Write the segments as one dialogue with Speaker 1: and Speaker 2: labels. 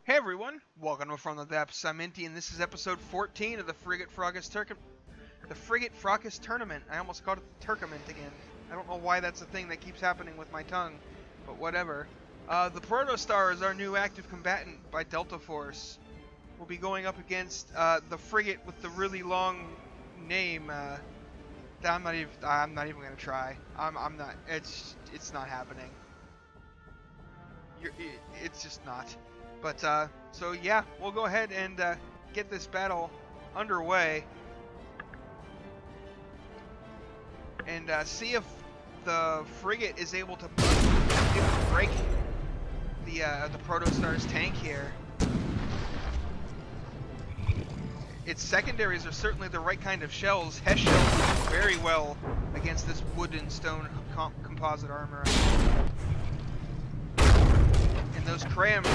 Speaker 1: Hey everyone, welcome to From the Depths. I'm Inti, and this is episode 14 of the Frigate Fracas tournament. I almost called it the Turkament again. I don't know why that's a thing that keeps happening with my tongue, but whatever. The Protostar is our new active combatant by Delta Force. We'll be going up against the frigate with the really long name. I'm not even gonna try. I'm not. It's not happening. It's just not. But, so yeah, we'll go ahead and get this battle underway. And see if the frigate is able to break the Protostar's tank here. Its secondaries are certainly the right kind of shells. Hesh shells do very well against this wood and stone composite armor. And those crams,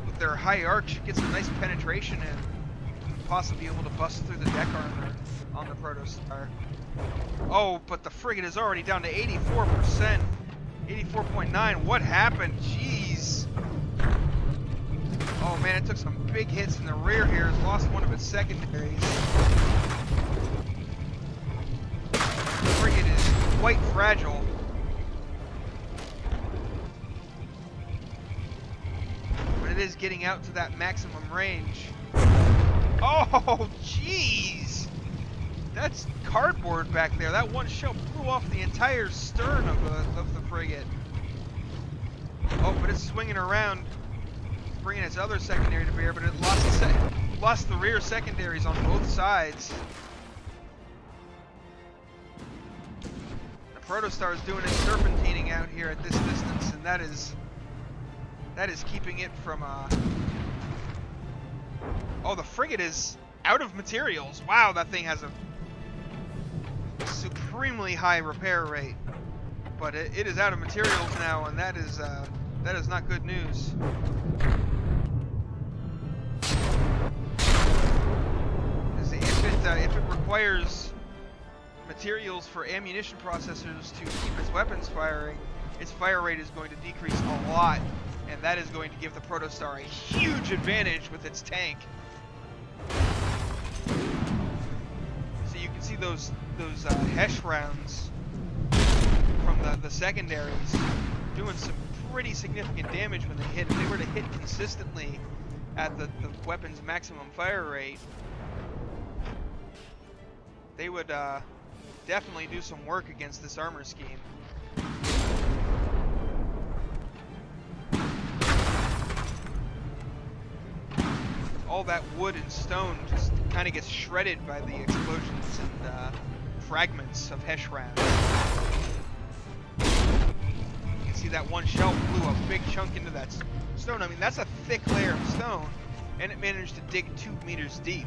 Speaker 1: with their high arc, should get some nice penetration and possibly be able to bust through the deck armor on the Protostar. Oh, but the frigate is already down to 84%. 84.9. What happened? Jeez. Oh man, it took some big hits in the rear here. It's lost one of its secondaries. The frigate is quite fragile. It is getting out to that maximum range. Oh, jeez! That's cardboard back there. That one shell blew off the entire stern of the frigate. Oh, but it's swinging around, bringing its other secondary to bear, but it lost the rear secondaries on both sides. The Protostar is doing its serpentining out here at this distance, and that is keeping it from, Oh, the frigate is out of materials. Wow, that thing has a supremely high repair rate. But it is out of materials now, and that is not good news. If it requires materials for ammunition processors to keep its weapons firing, its fire rate is going to decrease a lot. And that is going to give the Protostar a huge advantage with its tank. So you can see those Hesh rounds from the secondaries doing some pretty significant damage when they hit. If they were to hit consistently at the weapon's maximum fire rate, they would definitely do some work against this armor scheme. All that wood and stone just kind of gets shredded by the explosions and fragments of Hesh rounds. You can see that one shell blew a big chunk into that stone. I mean, that's a thick layer of stone, and it managed to dig 2 meters deep.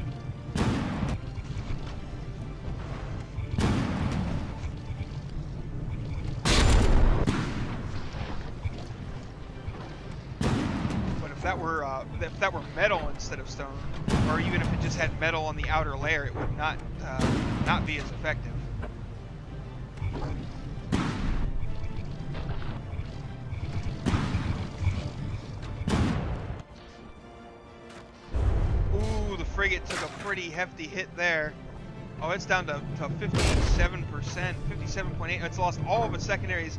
Speaker 1: If that were metal instead of stone, or even if it just had metal on the outer layer, it would not be as effective. Ooh, the frigate took a pretty hefty hit there. Oh, it's down to 57%, 57.8. It's lost all of its secondaries.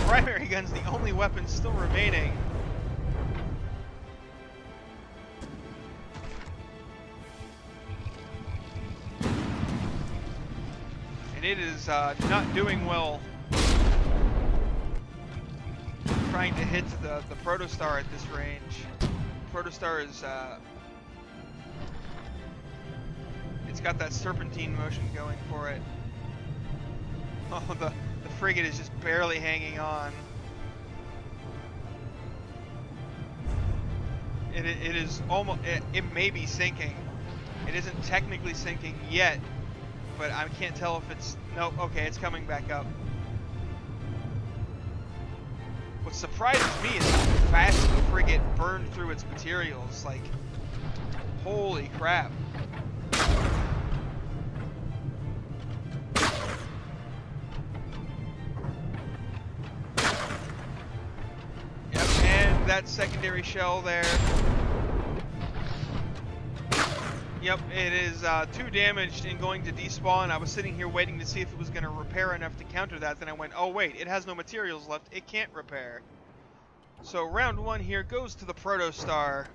Speaker 1: Primary gun's the only weapon still remaining. It is not doing well trying to hit the Protostar at this range. Protostar is it's got that serpentine motion going for it. Oh, the frigate is just barely hanging on. It is almost, it may be sinking. It isn't technically sinking yet, but I can't tell if it's... Nope, okay, it's coming back up. What surprises me is how fast the frigate burned through its materials. Like, holy crap. Yep, and that secondary shell there Yep, it is 2 damaged and going to despawn. I was sitting here waiting to see if it was going to repair enough to counter that. Then I went, oh wait, it has no materials left. It can't repair. So round 1 here goes to the Protostar.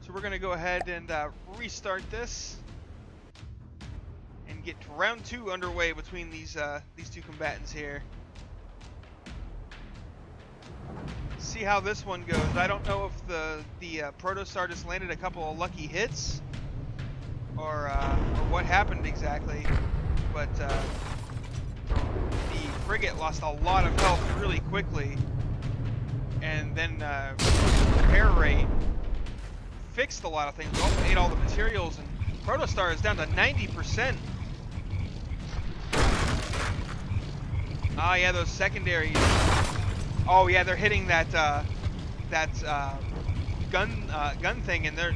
Speaker 1: So we're going to go ahead and restart this and get round 2 underway between these 2 combatants here. See how this one goes. I don't know if the Protostar just landed a couple of lucky hits or what happened exactly, but the Frigate lost a lot of health really quickly, and then repair rate fixed a lot of things. We also ate all the materials, and Protostar is down to 90%. Ah, yeah, those secondaries. Oh yeah, they're hitting that gun thing, and those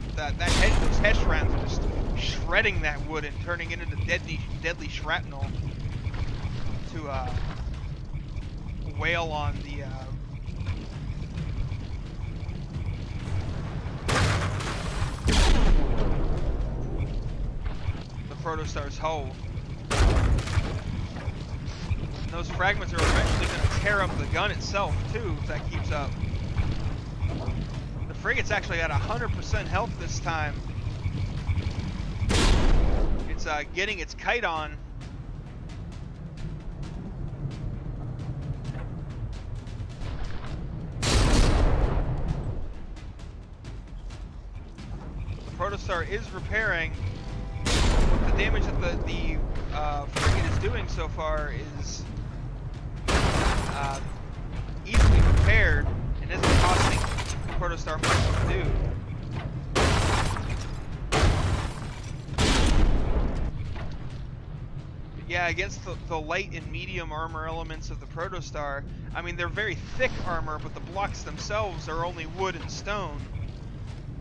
Speaker 1: HESH rounds are just shredding that wood and turning it into deadly shrapnel to wail on the Protostar's hull. And those fragments are eventually going to tear up the gun itself too, if that keeps up. The Frigate's actually at 100% health this time. It's getting its kite on. The Protostar is repairing. The damage that the Frigate is doing so far is easily repaired and isn't costing the Protostar much to do. But yeah, against the light and medium armor elements of the Protostar, I mean, they're very thick armor, but the blocks themselves are only wood and stone.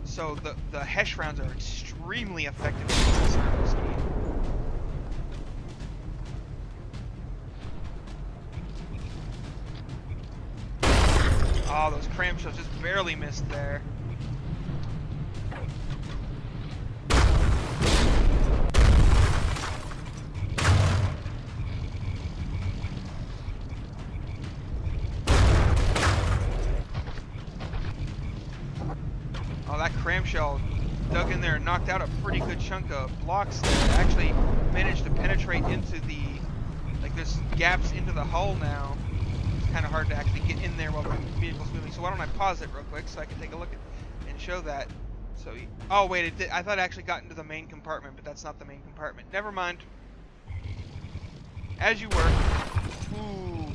Speaker 1: So the HESH rounds are extremely effective against this armor scheme. Oh, those cram shells just barely missed there. Oh, that cram shell dug in there and knocked out a pretty good chunk of blocks there. It actually managed to penetrate into the, like, there's gaps into the hull now. It's kind of hard to actually get in there while the vehicle's moving. So why don't I pause it real quick so I can take a look at and show that. So, oh wait, it did, I thought it actually got into the main compartment, but that's not the main compartment. Never mind. As you were. Ooh,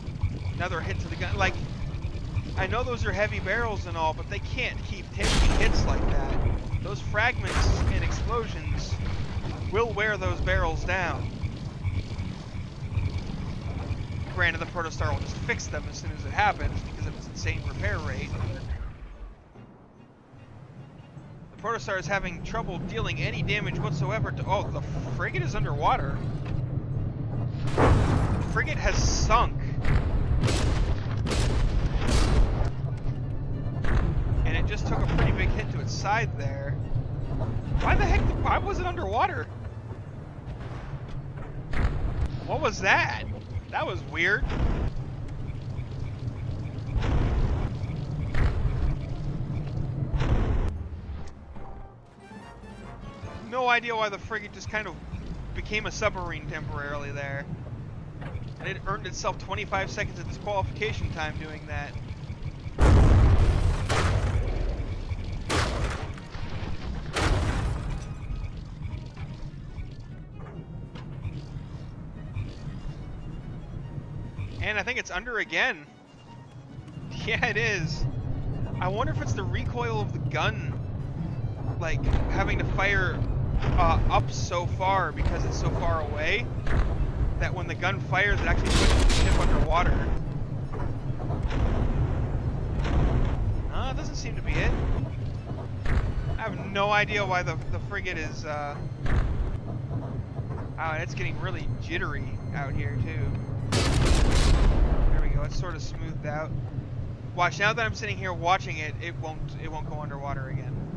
Speaker 1: another hit to the gun. Like, I know those are heavy barrels and all, but they can't keep taking hits like that. Those fragments and explosions will wear those barrels down. Granted, the Protostar will just fix them as soon as it happens because of its insane repair rate. The Protostar is having trouble dealing any damage whatsoever to... Oh, the Frigate is underwater. The Frigate has sunk. And it just took a pretty big hit to its side there. Why the heck? Why was it underwater? What was that? That was weird. No idea why the Frigate just kind of became a submarine temporarily there. And it earned itself 25 seconds of disqualification time doing that. And I think it's under again. Yeah, it is. I wonder if it's the recoil of the gun, like having to fire up so far because it's so far away, that when the gun fires, it actually pushes the ship underwater. No, it doesn't seem to be it. I have no idea why the Frigate is... Oh, and it's getting really jittery out here, too. There we go, it's sort of smoothed out. Watch, now that I'm sitting here watching it, it won't go underwater again.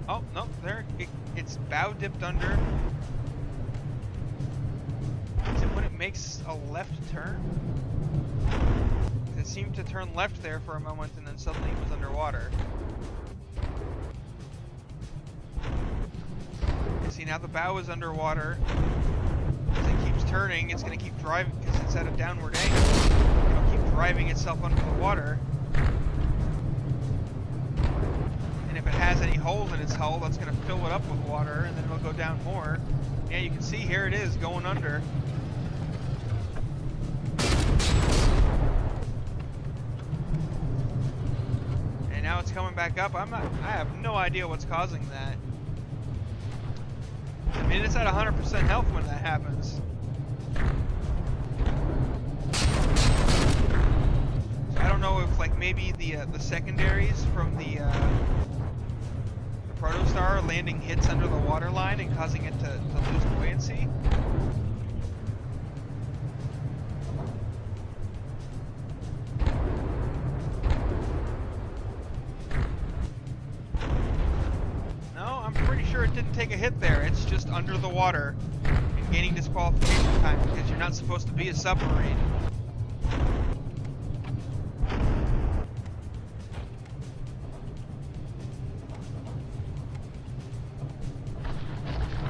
Speaker 1: Oh, no, there, it's bow dipped under. Is it when it makes a left turn? It seemed to turn left there for a moment and then suddenly it was underwater. See, now the bow is underwater. As it keeps turning, it's going to keep driving because it's at a downward angle. It'll keep driving itself under the water. And if it has any holes in its hull, that's going to fill it up with water, and then it'll go down more. Yeah, you can see here it is going under. And now it's coming back up. I have no idea what's causing that. I mean, it's at 100% health when that happens. So I don't know if, like, maybe the secondaries from the Protostar landing hits under the waterline and causing it to lose buoyancy. Sure, it didn't take a hit there. It's just under the water and gaining disqualification time because you're not supposed to be a submarine.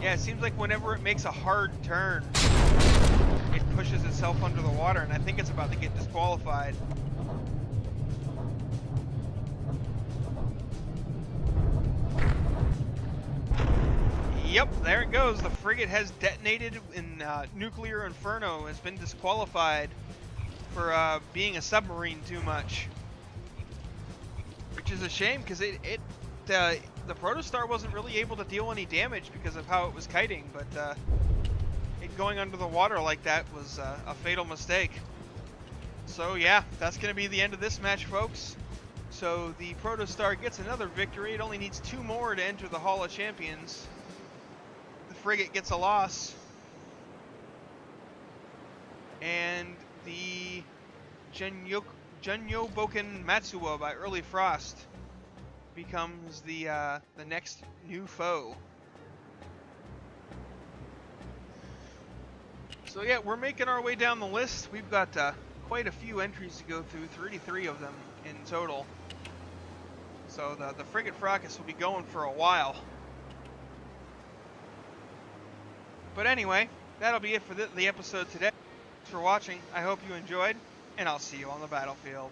Speaker 1: Yeah, it seems like whenever it makes a hard turn, it pushes itself under the water, and I think it's about to get disqualified. Yep, there it goes. The frigate has detonated in nuclear inferno, has been disqualified for being a submarine too much. Which is a shame because the Protostar wasn't really able to deal any damage because of how it was kiting, but it going under the water like that was a fatal mistake. So yeah, that's going to be the end of this match, folks. So the Protostar gets another victory. It only needs 2 more to enter the Hall of Champions. Frigate gets a loss, and the Junyoboken Matsuo by Early Frost becomes the next new foe. So yeah, we're making our way down the list. We've got quite a few entries to go through, 33 of them in total. So the Frigate Fracas will be going for a while. But anyway, that'll be it for the episode today. Thanks for watching. I hope you enjoyed, and I'll see you on the battlefield.